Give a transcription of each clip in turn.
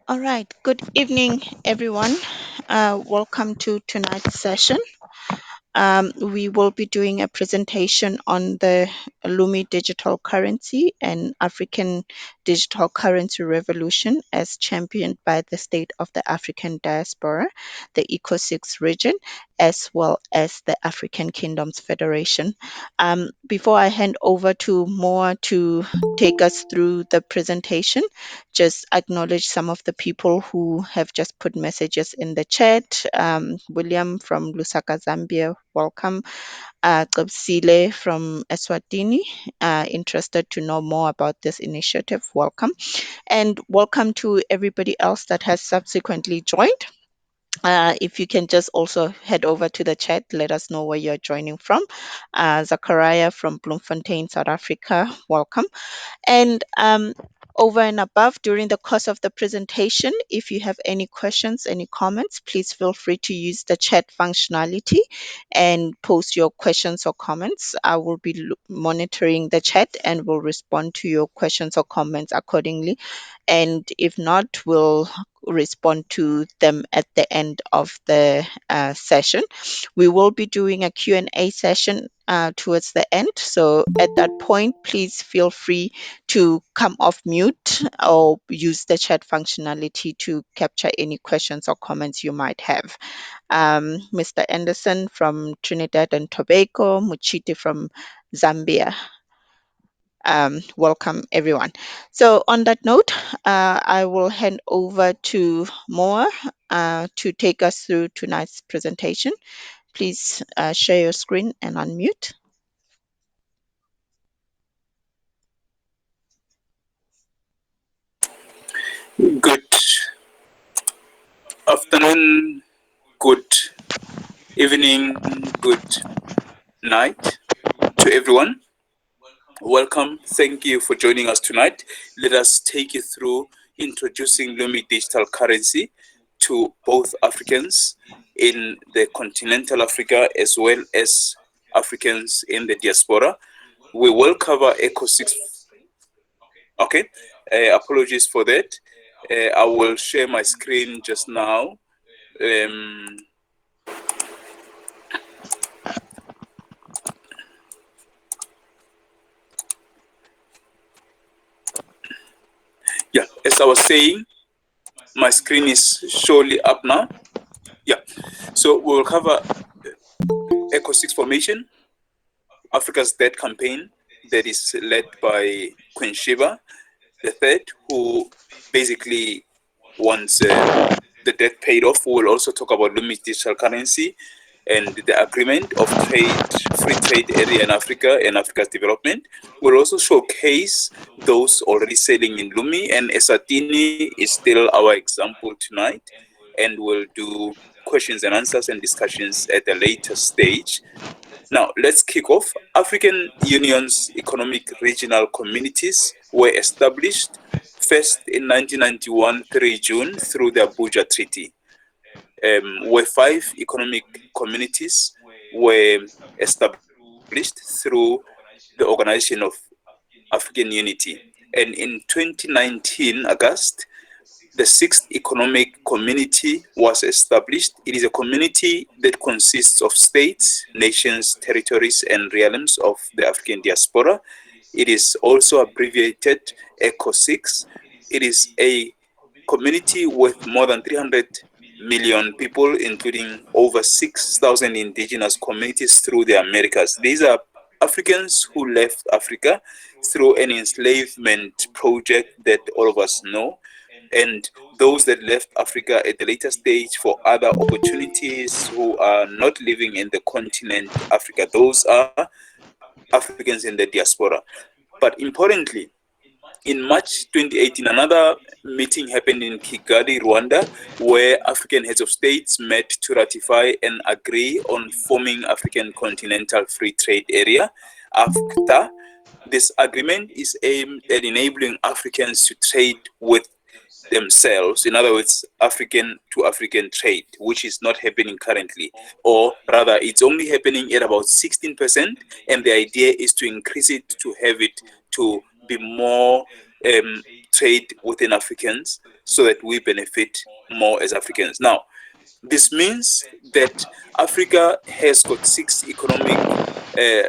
All right. Good evening, everyone. Welcome to tonight's session. We will be doing a presentation on the Lumi Digital Currency and African Digital Currency Revolution as championed by the State of the African Diaspora, the ECO6 region, as well as the African Kingdoms Federation. Before I hand over to Moa to take us through the presentation, just acknowledge some of the people who have just put messages in the chat. William from Lusaka, Zambia, welcome. Qabsile from Eswatini, interested to know more about this initiative, welcome. And welcome to everybody else that has subsequently joined. If you can just also head over to the chat, let us know where you're joining from. Zachariah from Bloemfontein, South Africa, welcome. And over and above, during the course of the presentation, if you have any questions, any comments, please feel free to use the chat functionality and post your questions or comments. I will be monitoring the chat and will respond to your questions or comments accordingly. And if not, we'll respond to them at the end of the session. We will be doing a Q&A session towards the end. So at that point, please feel free to come off mute or use the chat functionality to capture any questions or comments you might have. Mr. Anderson from Trinidad and Tobago, Muchiti from Zambia. Welcome, everyone. So, on that note, I will hand over to Moa to take us through tonight's presentation. Please share your screen and unmute. Good afternoon, good evening, good night to everyone. Welcome. Thank you for joining us tonight. Let us take you through introducing Lumi Digital Currency to both Africans in the continental Africa as well as Africans in the diaspora. We will cover ECO6. Okay, apologies for that. I will share my screen just now. Yeah, as I was saying, my screen is surely up now. Yeah, so we will cover ECO6 formation, Africa's Debt Campaign that is led by Queen Sheba the third, who basically wants the debt paid off. We will also talk about Lumi Digital Currency and the agreement of free trade area in Africa and Africa's development. We'll also showcase those already selling in Lumi, and Eswatini is still our example tonight, and we'll do questions and answers and discussions at a later stage. Now, let's kick off. African Union's economic regional communities were established first in 1991, 3 June, through the Abuja Treaty, where 5 economic communities were established through the Organization of African Unity. And in 2019, August, the 6th economic community was established. It is a community that consists of states, nations, territories, and realms of the African diaspora. It is also abbreviated ECO6. It is a community with more than 300 million people, including over 6,000 indigenous communities through the Americas. These are Africans who left Africa through an enslavement project that all of us know, and those that left Africa at the later stage for other opportunities who are not living in the continent Africa. Those are Africans in the diaspora. But importantly, in March 2018, another meeting happened in Kigali, Rwanda, where African heads of states met to ratify and agree on forming African Continental Free Trade Area, AfCFTA. This agreement is aimed at enabling Africans to trade with themselves, in other words, African to African trade, which is not happening currently, or rather, it's only happening at about 16%, and the idea is to increase it to have it to be more trade within Africans so that we benefit more as Africans. Now, this means that Africa has got 6 economic uh,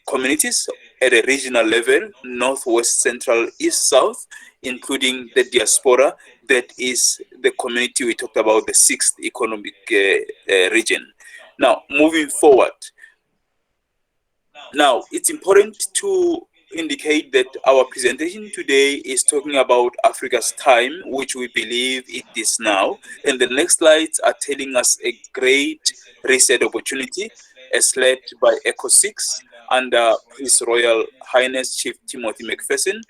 communities at a regional level: north, west, central, east, south, including the diaspora. That is the community we talked about, the sixth economic region. Now, moving forward, now it's important to indicate that our presentation today is talking about Africa's time, which we believe it is now. And the next slides are telling us a great reset opportunity as led by ECO6 under His Royal Highness Chief Timothy McPherson,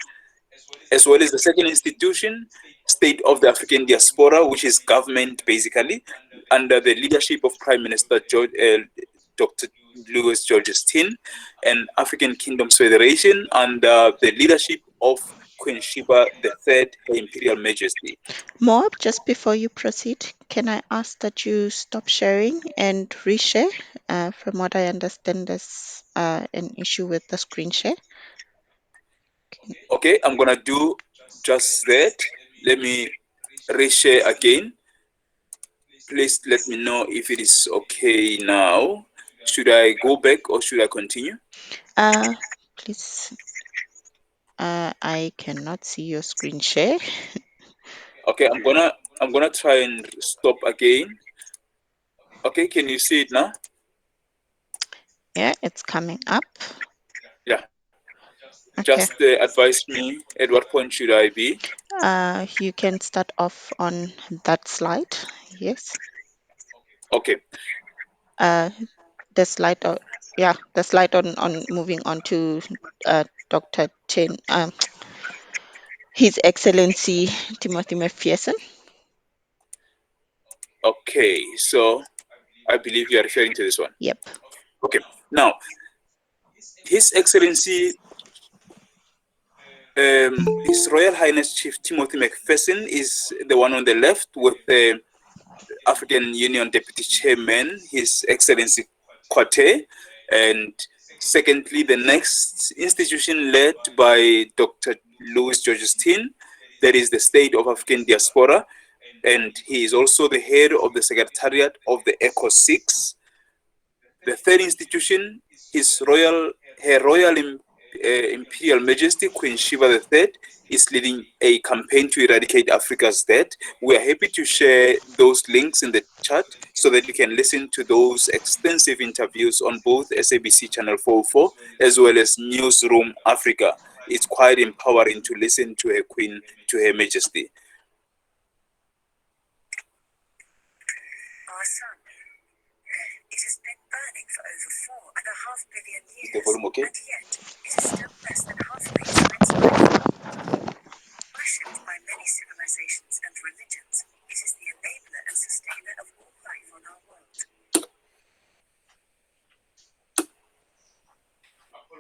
as well as the second institution, State of the African Diaspora, which is government basically, under the leadership of Prime Minister Dr. Louis Georgestin, and African Kingdoms Federation under the leadership of Queen Sheba III, Her Imperial Majesty. Moab, just before you proceed, can I ask that you stop sharing and reshare? From what I understand, there's an issue with the screen share. Okay, I'm gonna do just that. Let me reshare again. Please let me know if it is okay now. Should I go back or should I continue? Uh, Please, I cannot see your screen share. Okay, I'm gonna try and stop again. Okay, can you see it now? Yeah, it's coming up. Yeah. Okay. Just advise me at what point should I be? You can start off on that slide. Yes. Okay. Uh, the slide, yeah, the slide on moving on to Dr. Tin, His Excellency Timothy McPherson. Okay. So I believe you are referring to this one. Yep. Okay. Now, His Excellency, His Royal Highness Chief Timothy McPherson is the one on the left with the African Union Deputy Chairman, His Excellency Kwate, and secondly, the next institution led by Dr. Louis Georgestin, that is the State of African Diaspora, and he is also the head of the Secretariat of the ECO 6. The third institution is Her Royal Imperial Majesty Queen Sheba III is leading a campaign to eradicate Africa's debt. We are happy to share those links in the chat so that you can listen to those extensive interviews on both SABC Channel 404 as well as Newsroom Africa. It's quite empowering to listen to Her Queen, to Her Majesty. Our sun, it has been burning for over 4.5 billion Is the years, volume okay? and yet it is still less than halfway through its life. Worshipped by many civilizations and religions, it is the enabler and sustainer of all life on our world.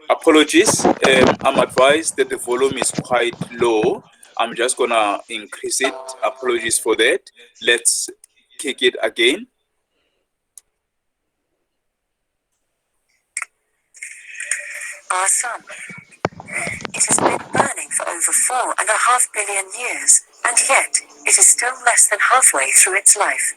Apologies. I'm advised that the volume is quite low. I'm just gonna increase it. Apologies for that. Let's kick it again. Our sun, it has been burning for over 4.5 billion years, and yet it is still less than halfway through its life.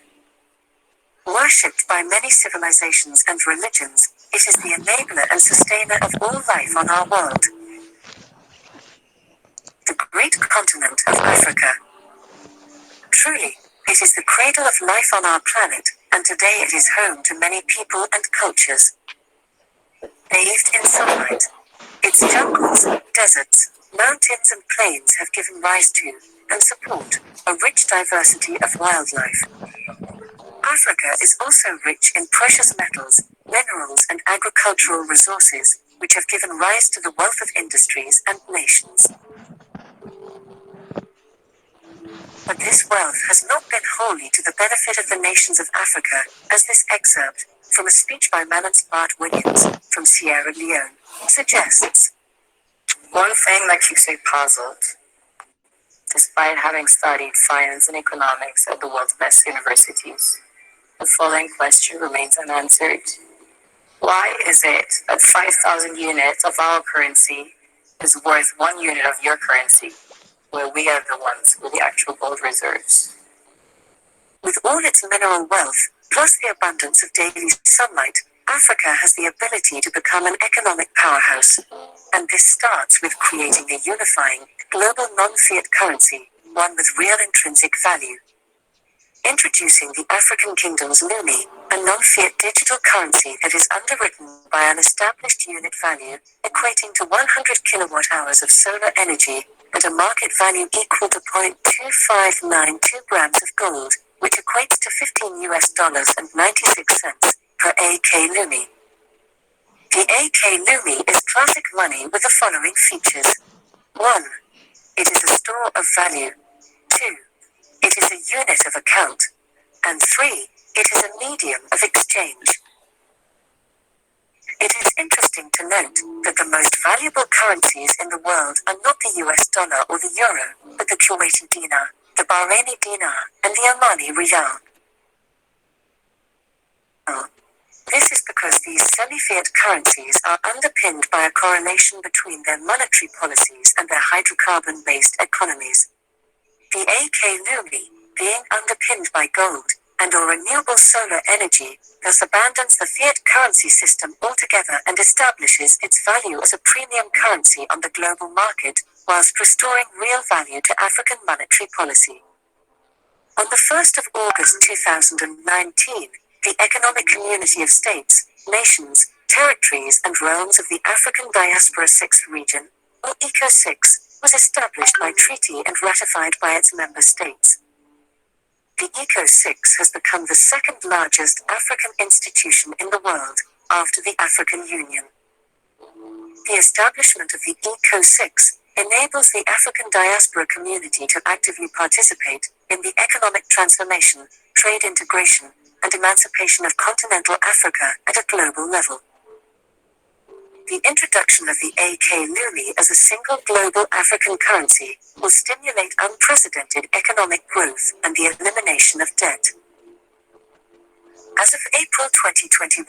Worshipped by many civilizations and religions, it is the enabler and sustainer of all life on our world. The great continent of Africa. Truly, it is the cradle of life on our planet, and today it is home to many people and cultures. Bathed in sunlight, its jungles, deserts, mountains and plains have given rise to, and support, a rich diversity of wildlife. Africa is also rich in precious metals, minerals and agricultural resources, which have given rise to the wealth of industries and nations. But this wealth has not been wholly to the benefit of the nations of Africa, as this excerpt, from a speech by Malance Bart Williams, from Sierra Leone, suggests. One thing that keeps me puzzled, despite having studied finance and economics at the world's best universities, the following question remains unanswered. Why is it that 5,000 units of our currency is worth 1 unit of your currency? where we are the ones with the actual gold reserves. With all its mineral wealth, plus the abundance of daily sunlight, Africa has the ability to become an economic powerhouse. And this starts with creating a unifying, global non-fiat currency, one with real intrinsic value. Introducing the African Kingdom's Lumi, a non-fiat digital currency that is underwritten by an established unit value, equating to 100 kilowatt-hours of solar energy, and a market value equal to 0.2592 grams of gold, which equates to $15 and 96 cents per AK Lumi. The AK Lumi is classic money with the following features. 1. It is a store of value. 2. It is a unit of account. And 3. It is a medium of exchange. It is interesting to note that the most valuable currencies in the world are not the US dollar or the euro, but the Kuwaiti dinar, the Bahraini dinar, and the Omani riyal. This is because these semi-fiat currencies are underpinned by a correlation between their monetary policies and their hydrocarbon-based economies. The AK Lumi, being underpinned by gold and/or renewable solar energy, thus abandons the fiat currency system altogether and establishes its value as a premium currency on the global market, whilst restoring real value to African monetary policy. On the 1st of August 2019, the Economic Community of States, Nations, Territories and Realms of the African Diaspora Sixth Region, or ECO6, was established by treaty and ratified by its member states. The ECO6 has become the second largest African institution in the world, after the African Union. The establishment of the ECO6 enables the African diaspora community to actively participate in the economic transformation, trade integration, and emancipation of continental Africa at a global level. The introduction of the AK Lumi as a single global African currency will stimulate unprecedented economic growth and the elimination of debt. As of April 2021,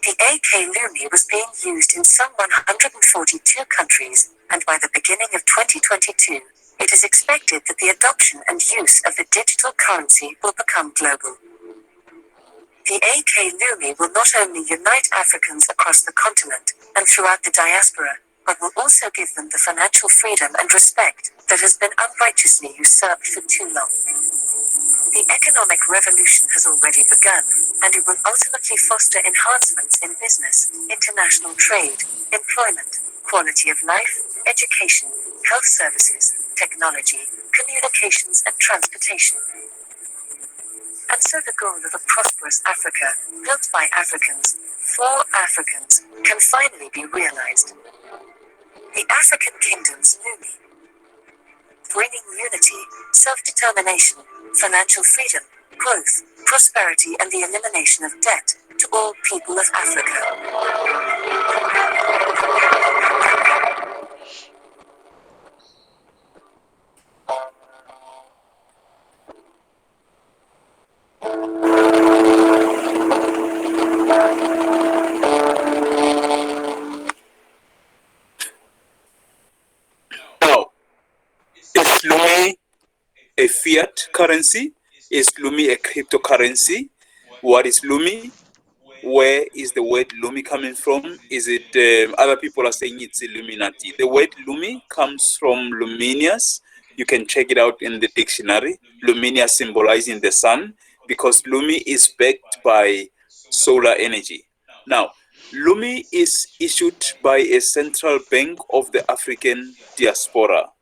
the AK Lumi was being used in some 142 countries, and by the beginning of 2022, it is expected that the adoption and use of the digital currency will become global. The AK Lumi will not only unite Africans across the continent and throughout the diaspora, but will also give them the financial freedom and respect that has been unrighteously usurped for too long. The economic revolution has already begun, and it will ultimately foster enhancements in business, international trade, employment, quality of life, education, health services, technology, communications and transportation. And so the goal of a prosperous Africa, built by Africans, for Africans, can finally be realized. The African Kingdom's Lumi, bringing unity, self-determination, financial freedom, growth, prosperity and the elimination of debt to all people of Africa. Now, is Lumi a fiat currency? Is Lumi a cryptocurrency? What is Lumi? Where is the word Lumi coming from? Is it other people are saying it's Illuminati? The word Lumi comes from luminous. You can check it out in the dictionary. Luminous symbolizing the sun, because Lumi is backed by solar energy. Now, Lumi is issued by a central bank of the African diaspora.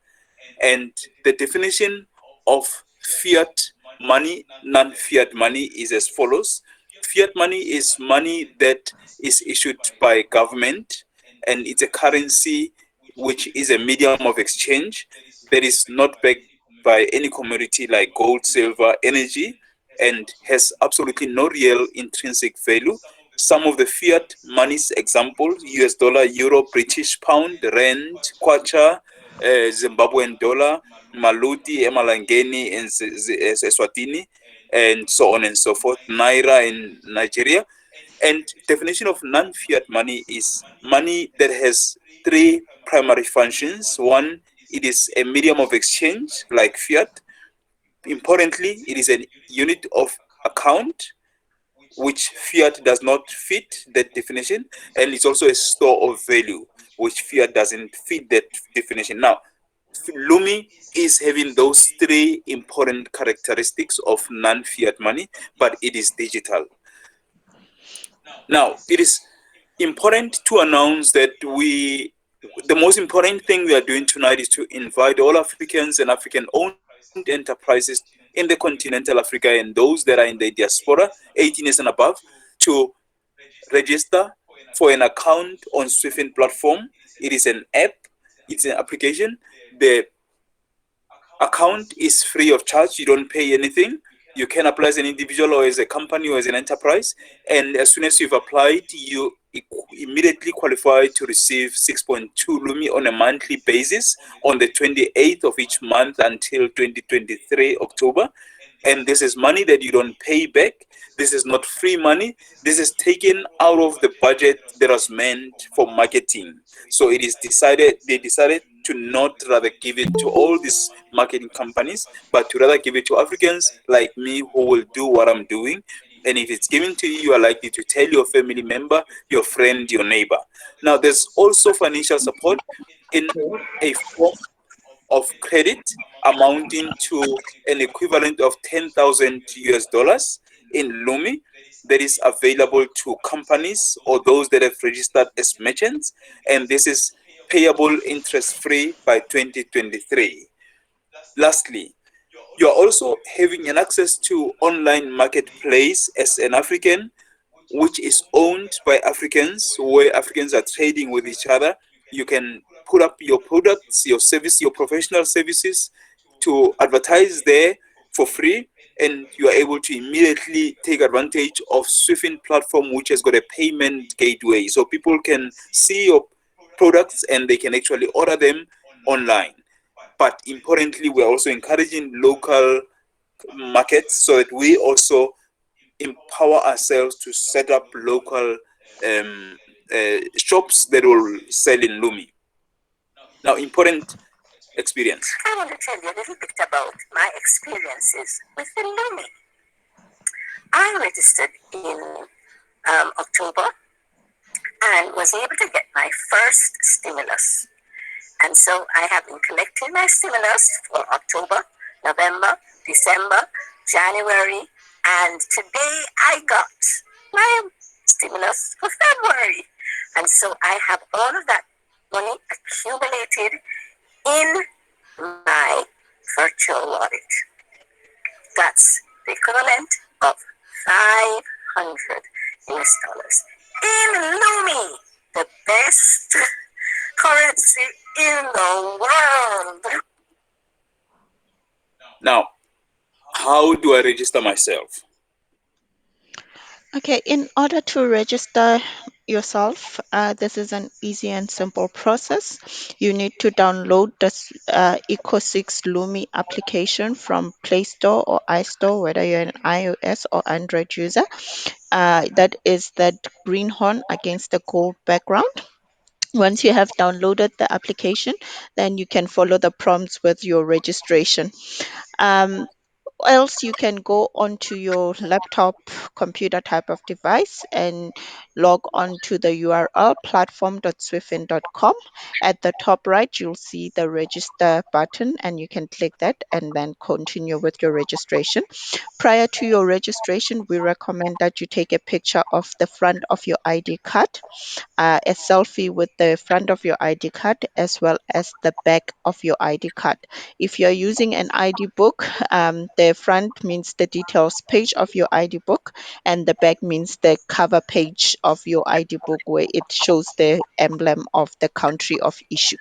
And the definition of fiat money, non-fiat money, is as follows. Fiat money is money that is issued by government, and it's a currency which is a medium of exchange that is not backed by any commodity like gold, silver, energy, and has absolutely no real intrinsic value. Some of the fiat monies examples: US dollar, euro, British pound, rand, kwacha, Zimbabwean dollar, Maluti, Emalangeni, and Eswatini, and so on and so forth, Naira in Nigeria. And definition of non-fiat money is money that has three primary functions. One it is a medium of exchange like fiat. Importantly, it is a unit of account, which fiat does not fit that definition, and it's also a store of value, which fiat doesn't fit that definition. Now, Lumi is having those three important characteristics of non-fiat money, but it is digital. Now, it is important to announce that the most important thing we are doing tonight is to invite all Africans and African-owned enterprises in the continental Africa and those that are in the diaspora, 18 years and above, to register for an account on Swift platform. It is an app, it's an application. The account is free of charge. You don't pay anything. You can apply as an individual or as a company or as an enterprise. And as soon as you've applied, you immediately qualify to receive 6.2 Lumi on a monthly basis on the 28th of each month until 2023 October. And this is money that you don't pay back. This is not free money. This is taken out of the budget that was meant for marketing. So they decided to not rather give it to all these marketing companies, but to rather give it to Africans like me who will do what I'm doing. And if it's given to you, you are likely to tell your family member, your friend, your neighbor. Now, there's also financial support in a form of credit amounting to an equivalent of 10,000 US dollars in Lumi that is available to companies or those that have registered as merchants, and this is payable interest free by 2023. Lastly, you are also having an access to online marketplace as an African, which is owned by Africans, where Africans are trading with each other. You can put up your products, your service, your professional services to advertise there for free, and you are able to immediately take advantage of Swifin platform, which has got a payment gateway. So people can see your products and they can actually order them online. But importantly, we're also encouraging local markets so that we also empower ourselves to set up local shops that will sell in Lumi. Now, important experience. I want to tell you a little bit about my experiences with the Lumi. I registered in October and was able to get my first stimulus. And so I have been collecting my stimulus for October, November, December, January, and today I got my stimulus for February. And so I have all of that money accumulated in my virtual wallet. That's the equivalent of 500 US dollars in Lumi, the best currency in the world. Now, how do I register myself? Okay, in order to register yourself, this is an easy and simple process. You need to download the Eco6 Lumi application from Play Store or iStore, whether you're an iOS or Android user. That is that green horn against the gold background. Once you have downloaded the application, then you can follow the prompts with your registration. Um, else you can go onto your laptop computer type of device and log on to the URL platform.swifin.com. At the top right you'll see the register button and you can click that and then continue with your registration. Prior to your registration, we recommend that you take a picture of the front of your ID card, a selfie with the front of your ID card as well as the back of your ID card. If you're using an ID book, the front means the details page of your ID book, and the back means the cover page of your ID book where it shows the emblem of the country of issue.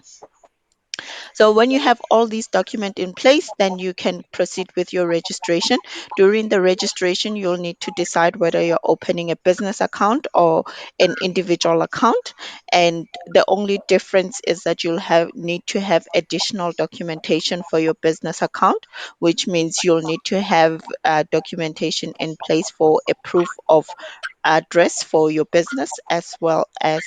So when you have all these documents in place, then you can proceed with your registration. During the registration, you'll need to decide whether you're opening a business account or an individual account. And the only difference is that you'll have need to have additional documentation for your business account, which means you'll need to have documentation in place for a proof of address for your business, as well as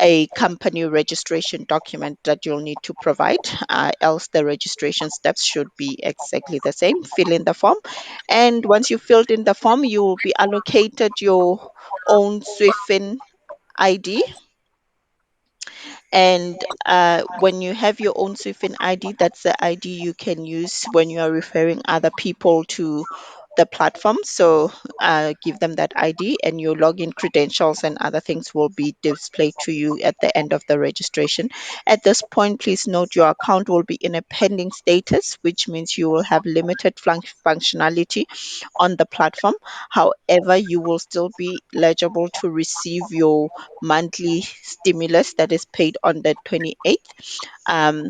a company registration document that you'll need to provide. Else, the registration steps should be exactly the same. Fill in the form, and once you filled in the form, you will be allocated your own SWIFIN ID. And when you have your own SWIFIN ID, that's the ID you can use when you are referring other people to the platform. So give them that ID, and your login credentials and other things will be displayed to you at the end of the registration. At this point, please note your account will be in a pending status, which means you will have limited functionality on the platform. However, you will still be eligible to receive your monthly stimulus that is paid on the 28th. Um,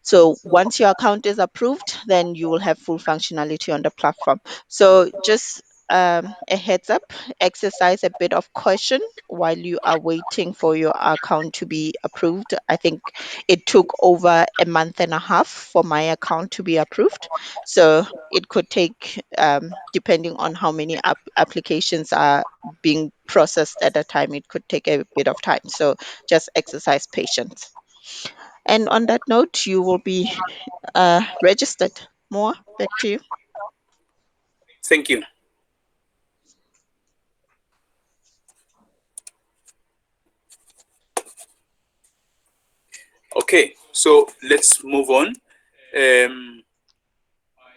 so once your account is approved, then you will have full functionality on the platform. So just a heads up, exercise a bit of caution while you are waiting for your account to be approved. I think it took over a month and a half for my account to be approved. So it could take, depending on how many applications are being processed at a time, it could take a bit of time. So just exercise patience. And on that note, you will be registered. More, back to you. Thank you. Okay, so let's move on. Um,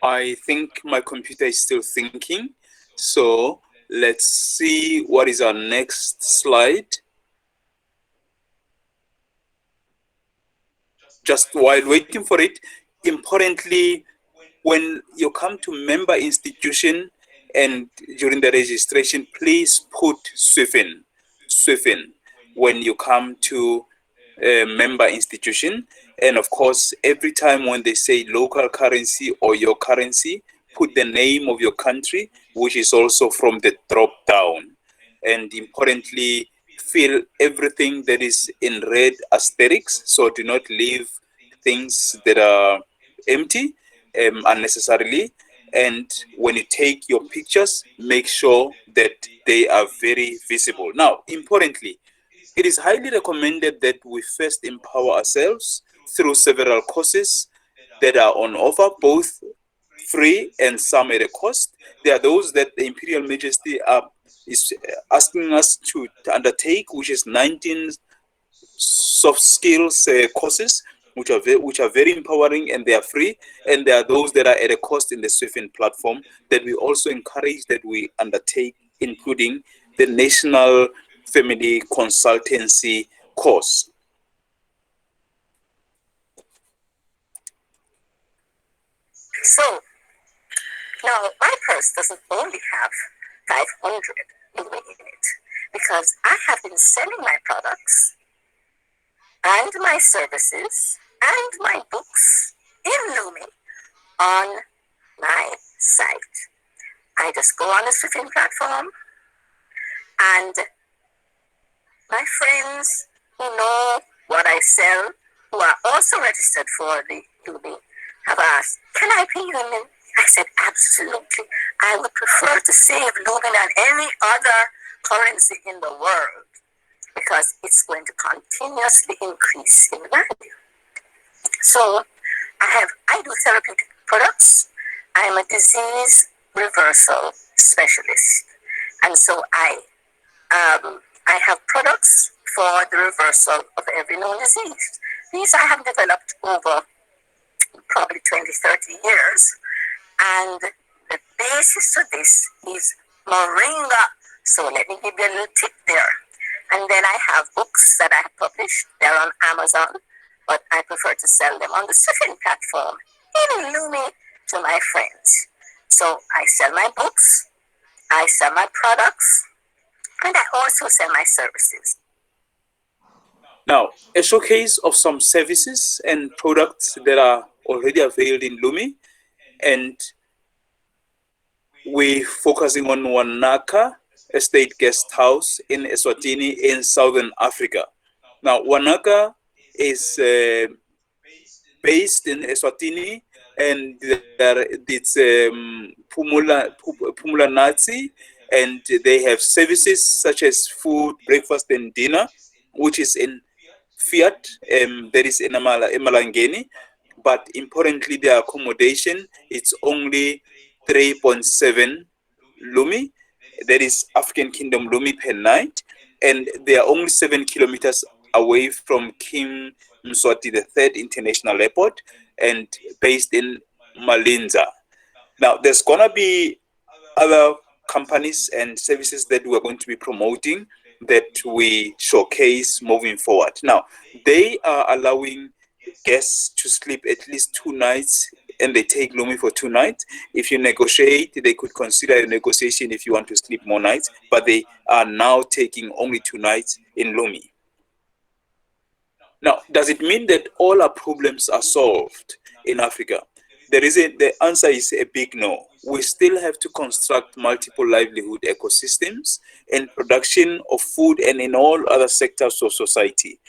I think my computer is still thinking. So let's see what is our next slide. Just while waiting for it, importantly, when you come to member institution and during the registration, please put SWIFIN when you come to a member institution. And of course, every time when they say local currency or your currency, put the name of your country, which is also from the drop down. And importantly, fill everything that is in red asterisks. So do not leave things that are empty unnecessarily. And when you take your pictures, make sure that they are very visible. Now, importantly, it is highly recommended that we first empower ourselves through several courses that are on offer, both free and some at a cost. There are those that the Imperial Majesty is asking us to undertake, which is 19 soft skills courses, which are very empowering, and they are free. And there are those that are at a cost in the SWIFIN platform that we also encourage that we undertake, including the National Family Consultancy course. So now my purse doesn't only have 500 Lumi in it, because I have been selling my products and my services and my books in Lumi on my site. I just go on the Swiffin platform, and my friends who know what I sell, who are also registered for the Lumi, have asked, can I pay you in? I said, absolutely. I would prefer to save Lumi than any other currency in the world, because it's going to continuously increase in value. So I do therapeutic products. I'm a disease reversal specialist. And so I have products for the reversal of every known disease. These I have developed over probably 20, 30 years. And the basis of this is moringa. So let me give you a little tip there. And then I have books that I have published. They're on Amazon, but I prefer to sell them on the Swiffin platform in Lumi to my friends. So I sell my books, I sell my products, and I also sell my services. Now, a showcase of some services and products that are already available in Lumi, and we're focusing on Wanaka Estate Guest House in Eswatini in Southern Africa. Now, Wanaka is based in Eswatini, and it's Pumula Nazi, and they have services such as food, breakfast, and dinner, which is in fiat, that is in Emalangeni. But importantly, their accommodation, it's only 3.7 Lumi, that is African Kingdom Lumi per night, and they are only 7 kilometers away from King Mswati III International Airport and based in Malinza. Now, there's gonna be other companies and services that we're going to be promoting that we showcase moving forward. Now, they are allowing guests to sleep at least 2 nights and they take Lumi for 2 nights. If you negotiate, they could consider a negotiation if you want to sleep more nights, but they are now taking only 2 nights in Lumi. Now, does it mean that all our problems are solved in Africa? The answer is a big no. We still have to construct multiple livelihood ecosystems in production of food and in all other sectors of society.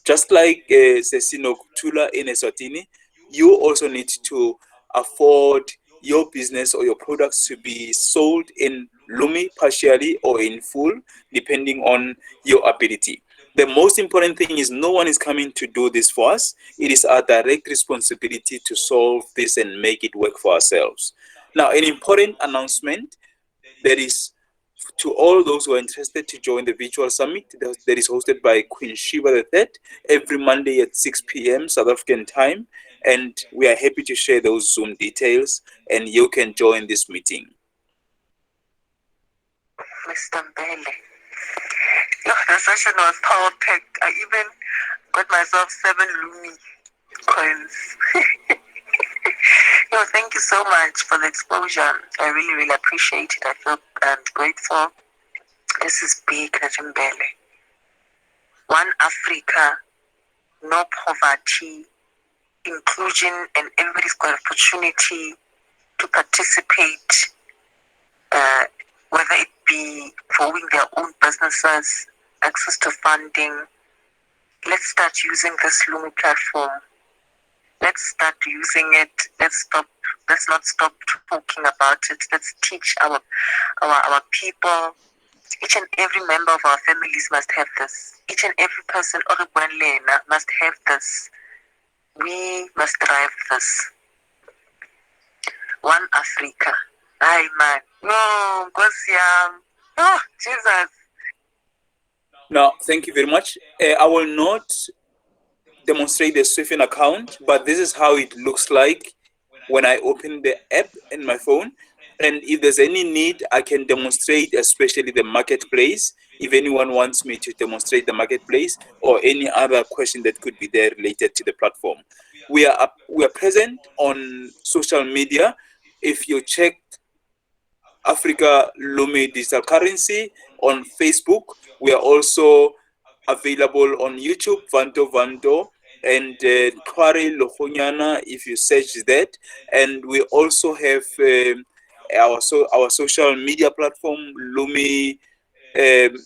Just like Sesino Tula in Eswatini, you also need to afford your business or your products to be sold in Lumi partially or in full, depending on your ability. The most important thing is no one is coming to do this for us. It is our direct responsibility to solve this and make it work for ourselves. Now, an important announcement that is to all those who are interested to join the virtual summit that is hosted by Queen Shiva III every Monday at 6 p.m. South African time. And we are happy to share those Zoom details and you can join this meeting. Mr. Mbele. The session was power packed. I even got myself 7 Lumi coins. Thank you so much for the exposure. I really, really appreciate it. I feel grateful. This is big, Mbele. One Africa, no poverty, inclusion, and everybody's got opportunity to participate, whether it be growing their own businesses, access to funding. Let's start using this Lumi platform. Let's start using it. Let's not stop talking about it. Let's teach our people. Each and every member of our families must have this. Each and every person must have this. We must drive this. One Africa. Ay man. No, oh, Jesus. Now, thank you very much. I will not demonstrate the Swiffin account, but this is how it looks like when I open the app in my phone. And if there's any need, I can demonstrate, especially the marketplace. If anyone wants me to demonstrate the marketplace or any other question that could be there related to the platform. We are present on social media. If you check Africa Lumi Digital Currency on Facebook, we are also available on YouTube, Vanto, and Tware Lohonyana, if you search that. And we also have our social media platform, Lumi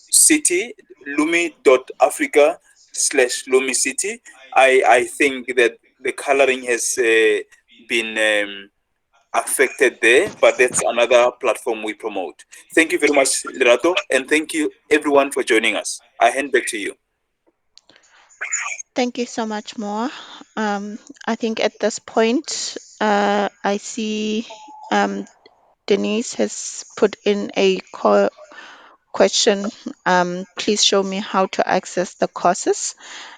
City, lumi.africa/Lumi City. I think that the coloring has been affected there, but that's another platform we promote. Thank you very much, Lerato, and thank you everyone for joining us. I hand back to you. Thank you so much, Moa. I think at this point, I see Denise has put in a question. Please show me how to access the courses.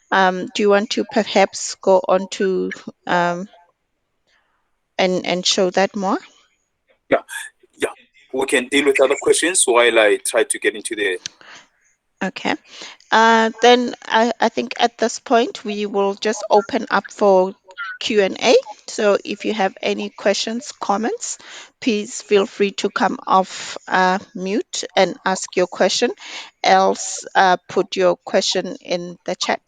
Do you want to perhaps go on to and show that more? Yeah, yeah. We can deal with other questions while I try to get into the. Okay. Then I think at this point we will just open up for Q&A. So if you have any questions, comments, please feel free to come off mute and ask your question. Else, put your question in the chat.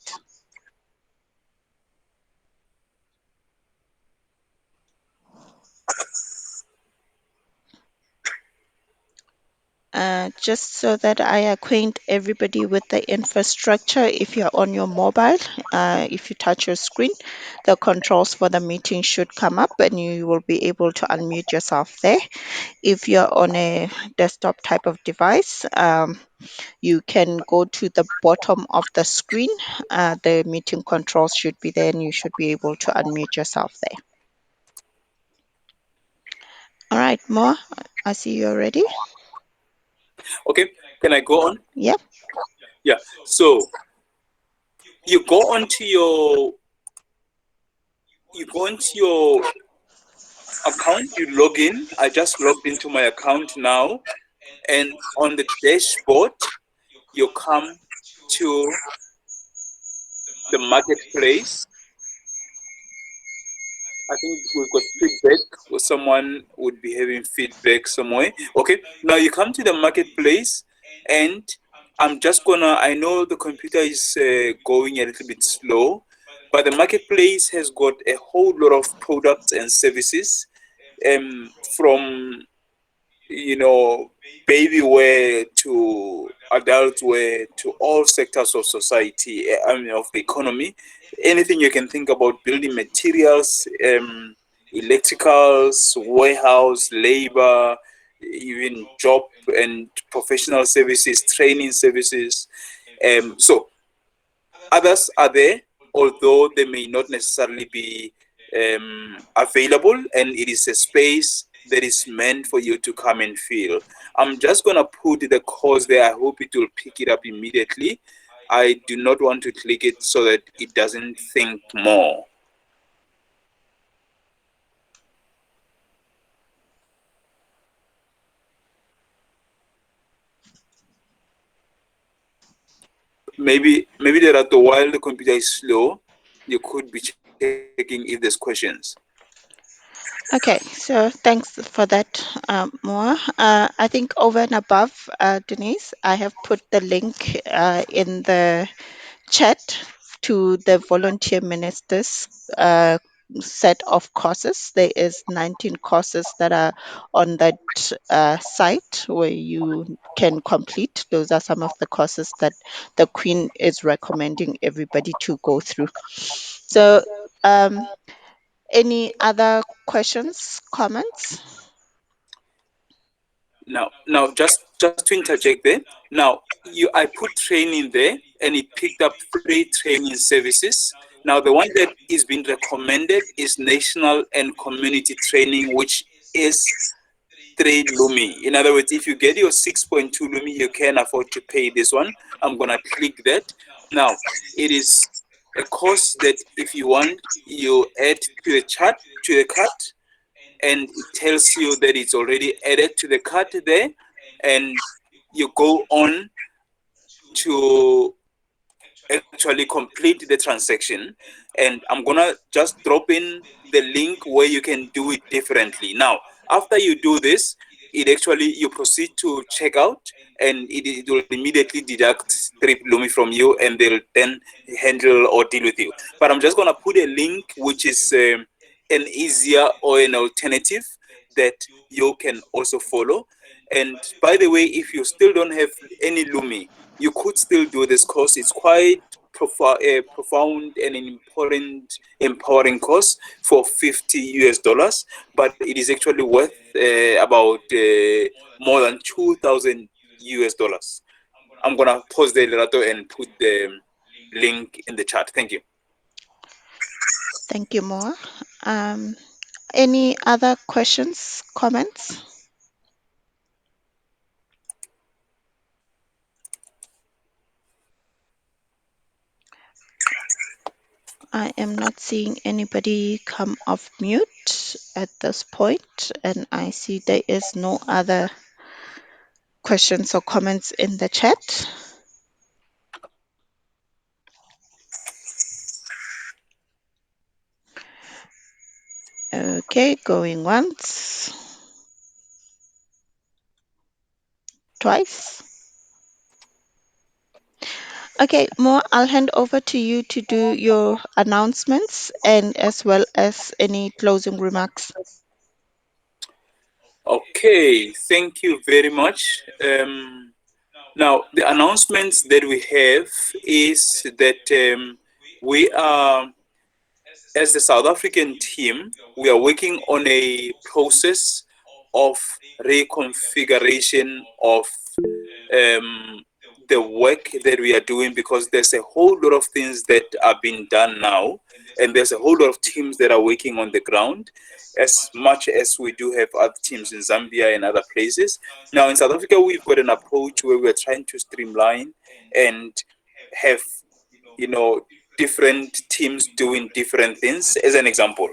Just so that I acquaint everybody with the infrastructure, if you're on your mobile, if you touch your screen, the controls for the meeting should come up and you will be able to unmute yourself there. If you're on a desktop type of device, you can go to the bottom of the screen. The meeting controls should be there and you should be able to unmute yourself there. All right, Mo, I see you already. Okay, can I go on? Yep. Yeah. So you go onto your you go into your account, you log in. I just logged into my account now, and on the dashboard, you come to the marketplace. I think we've got feedback, or someone would be having feedback somewhere. Okay, now you come to the marketplace, and I'm just gonna. I know the computer is going a little bit slow, but the marketplace has got a whole lot of products and services, from baby wear to adult wear to all sectors of society, I mean, of the economy. Anything you can think about: building materials, electricals, warehouse, labor, even job and professional services, training services. So others are there, although they may not necessarily be available, and it is a space that is meant for you to come and feel. I'm just going to put the course there. I hope it will pick it up immediately. I do not want to click it so that it doesn't think more. Maybe there are, while the computer is slow, you could be checking if there's questions. Okay, so thanks for that, Moa. I think over and above, Denise, I have put the link in the chat to the volunteer ministers set of courses. There is 19 courses that are on that site where you can complete. Those are some of the courses that the Queen is recommending everybody to go through. So, any other questions, comments? Now, just to interject there. Now, I put training there, and it picked up 3 training services. Now, the one that is being recommended is national and community training, which is 3 Lumi. In other words, if you get your 6.2 Lumi, you can afford to pay this one. I'm gonna click that. Now, it is a course that if you want, you add to the cart, and it tells you that it's already added to the cart there, and you go on to actually complete the transaction. And I'm gonna just drop in the link where you can do it differently. Now, after you do this, it actually, you proceed to check out, and it will immediately deduct 3 Lumi from you, and they'll then handle or deal with you. But I'm just gonna put a link which is an easier or an alternative that you can also follow. And by the way, if you still don't have any Lumi, you could still do this course. It's quite profound and an important, empowering course for $50, but it is actually worth about more than 2,000 US dollars. I'm gonna pause there, Lerato, and put the link in the chat. Thank you. Thank you, Moa. Um, any other questions, comments? I am not seeing anybody come off mute at this point, and I see there is no other questions or comments in the chat. Okay, going once, twice. Okay, Mo, I'll hand over to you to do your announcements and as well as any closing remarks. Okay, thank you very much. Now, the announcements that we have is that we are, as the South African team, we are working on a process of reconfiguration of the work that we are doing, because there's a whole lot of things that are being done now, and there's a whole lot of teams that are working on the ground, as much as we do have other teams in Zambia and other places. Now, in South Africa, we've got an approach where we're trying to streamline and have, you know, different teams doing different things. As an example,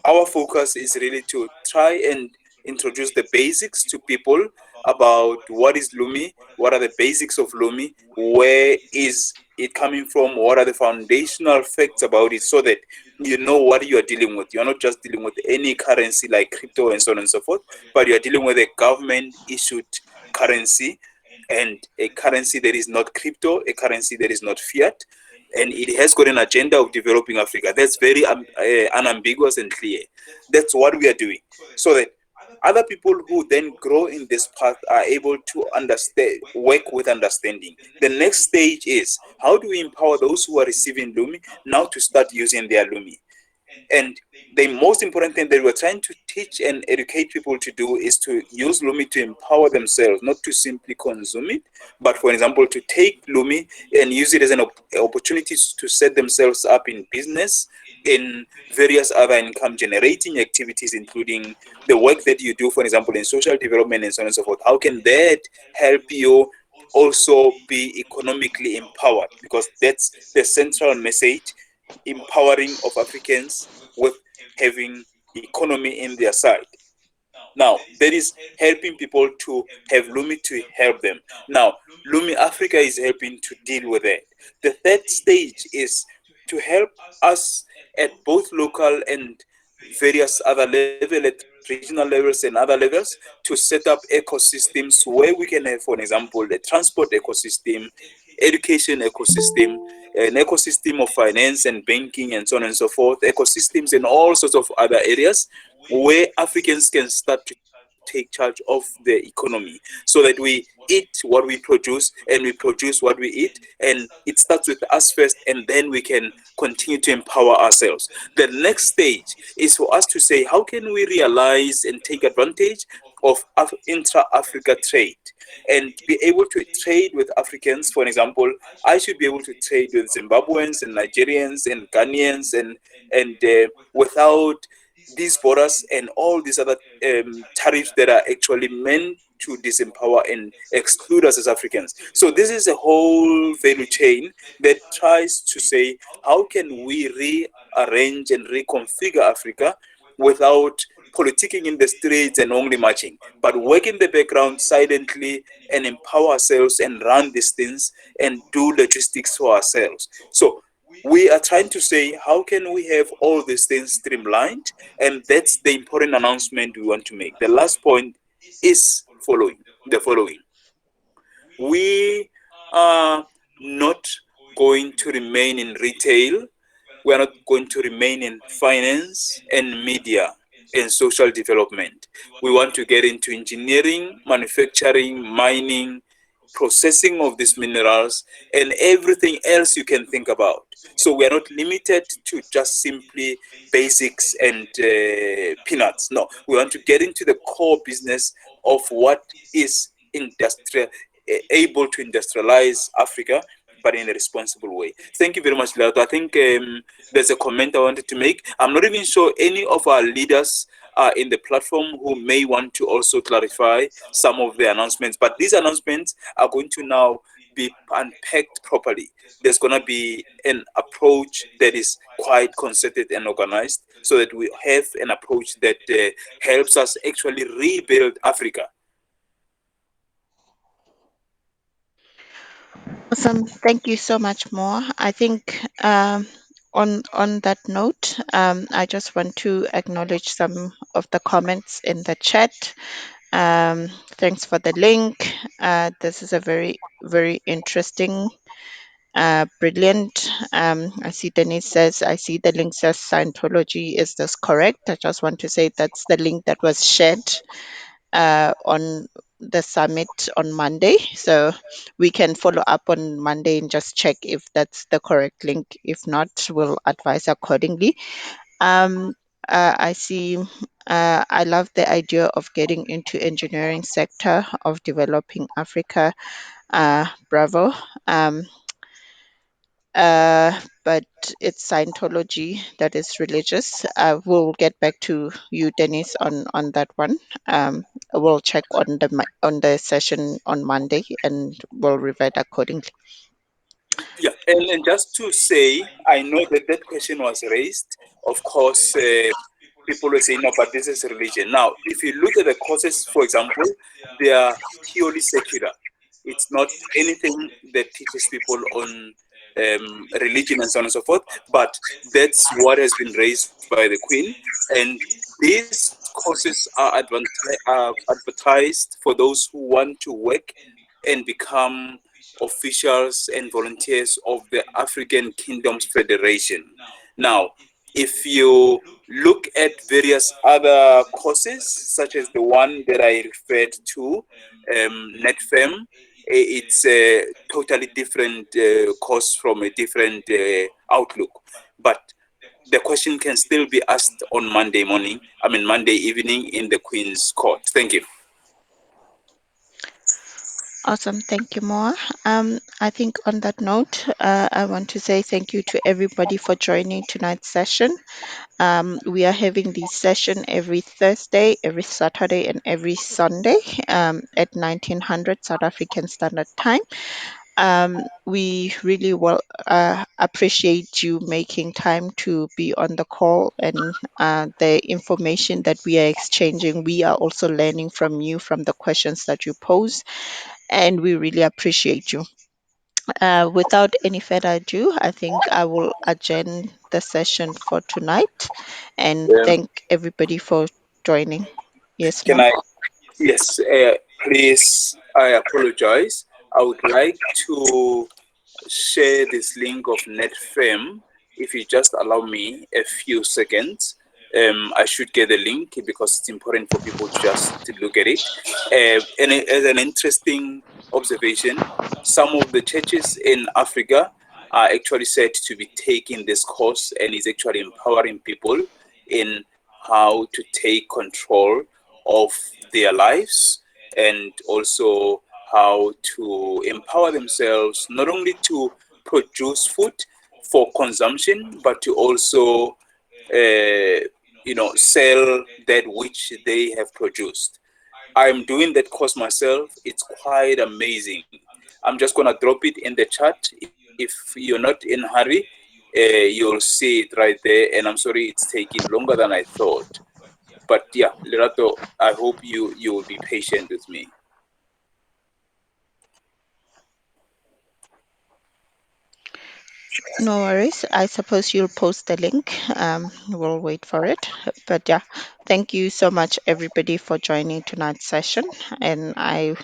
our focus is really to try and introduce the basics to people about what is Lumi, what are the basics of Lumi, where is it coming from, what are the foundational facts about it, so that you know what you are dealing with. You're not just dealing with any currency like crypto and so on and so forth, but you're dealing with a government issued currency, and a currency that is not crypto, a currency that is not fiat, and it has got an agenda of developing Africa. That's very unambiguous and clear. That's what we are doing, so that other people who then grow in this path are able to understand, work with understanding. The next stage is, how do we empower those who are receiving Lumi now to start using their Lumi? And the most important thing that we're trying to teach and educate people to do is to use Lumi to empower themselves, not to simply consume it, but for example, to take Lumi and use it as an opportunity to set themselves up in business, in various other income generating activities, including the work that you do, for example, in social development and so on and so forth. How can that help you also be economically empowered? Because that's the central message, empowering of Africans with having economy in their side. Now, that is helping people to have Lumi to help them. Now, Lumi Africa is helping to deal with that. The third stage is to help us at both local and various other levels, at regional levels and other levels, to set up ecosystems where we can have, for example, the transport ecosystem, education ecosystem, an ecosystem of finance and banking and so on and so forth, ecosystems in all sorts of other areas where Africans can start to take charge of the economy, so that we eat what we produce and we produce what we eat, and it starts with us first, and then we can continue to empower ourselves. The next stage is for us to say, how can we realize and take advantage of intra-Africa trade and be able to trade with Africans? For example, I should be able to trade with Zimbabweans and Nigerians and Ghanaians, and without these borders and all these other tariffs that are actually meant to disempower and exclude us as Africans. So this is a whole value chain that tries to say, how can we rearrange and reconfigure Africa without politicking in the streets and only marching, but work in the background silently and empower ourselves and run these things and do logistics for ourselves. So we are trying to say, how can we have all these things streamlined? And that's the important announcement we want to make. The last point is the following. We are not going to remain in retail. We are not going to remain in finance and media and social development. We want to get into engineering, manufacturing, mining, processing of these minerals, and everything else you can think about. So we are not limited to just simply basics and peanuts. No, we want to get into the core business of what is industrial, able to industrialize Africa, but in a responsible way. Thank you very much, Lato. I think there's a comment I wanted to make. I'm not even sure any of our leaders are in the platform who may want to also clarify some of the announcements, but these announcements are going to now be unpacked properly. There's going to be an approach that is quite concerted and organized, so that we have an approach that helps us actually rebuild Africa. Awesome. Thank you so much, more. I think on that note, I just want to acknowledge some of the comments in the chat. Thanks for the link. This is a very interesting, brilliant. I see Denise says, I see the link says Scientology. Is this correct? I just want to say that's the link that was shared on the summit on Monday. So we can follow up on Monday and just check if that's the correct link. If not, we'll advise accordingly. Um, I see. I love the idea of getting into engineering sector of developing Africa. Bravo. But it's Scientology that is religious. We'll get back to you, Dennis, on that one. We'll check on the session on Monday and we'll revert accordingly. Yeah, and just to say, I know that that question was raised. Of course, people will say, no, but this is religion. Now, if you look at the courses, for example, they are purely secular. It's not anything that teaches people on religion and so on and so forth, but that's what has been raised by the Queen. And these courses are advertised for those who want to work and become officials and volunteers of the African Kingdoms Federation. Now, if you look at various other courses, such as the one that I referred to, NetFem, it's a totally different course from a different outlook. But the question can still be asked on Monday evening in the Queen's Court. Thank you. Awesome. Thank you, Moa. I think on that note, I want to say thank you to everybody for joining tonight's session. We are having this session every Thursday, every Saturday, and every Sunday at 1900 South African Standard Time. We really well appreciate you making time to be on the call and the information that we are exchanging. We are also learning from you from the questions that you pose, and we really appreciate you. Without any further ado, I think I will adjourn the session for tonight and Um, thank everybody for joining. Yes, can Mo. I? Yes, please. I apologize. I would like to share this link of NetFem. If you just allow me a few seconds, I should get the link because it's important for people to just to look at it. And as an interesting observation, some of the churches in Africa are actually said to be taking this course and is actually empowering people in how to take control of their lives and also how to empower themselves not only to produce food for consumption but to also sell that which they have produced. I'm doing that course myself. It's quite amazing. I'm just gonna drop it in the chat. If you're not in a hurry, you'll see it right there. And I'm sorry it's taking longer than I thought. But yeah, Lerato, I hope you will be patient with me. No worries. I suppose you'll post the link. We'll wait for it. But yeah, thank you so much, everybody, for joining tonight's session. And I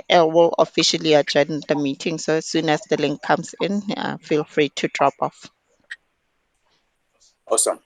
will officially adjourn the meeting. So as soon as the link comes in, feel free to drop off. Awesome.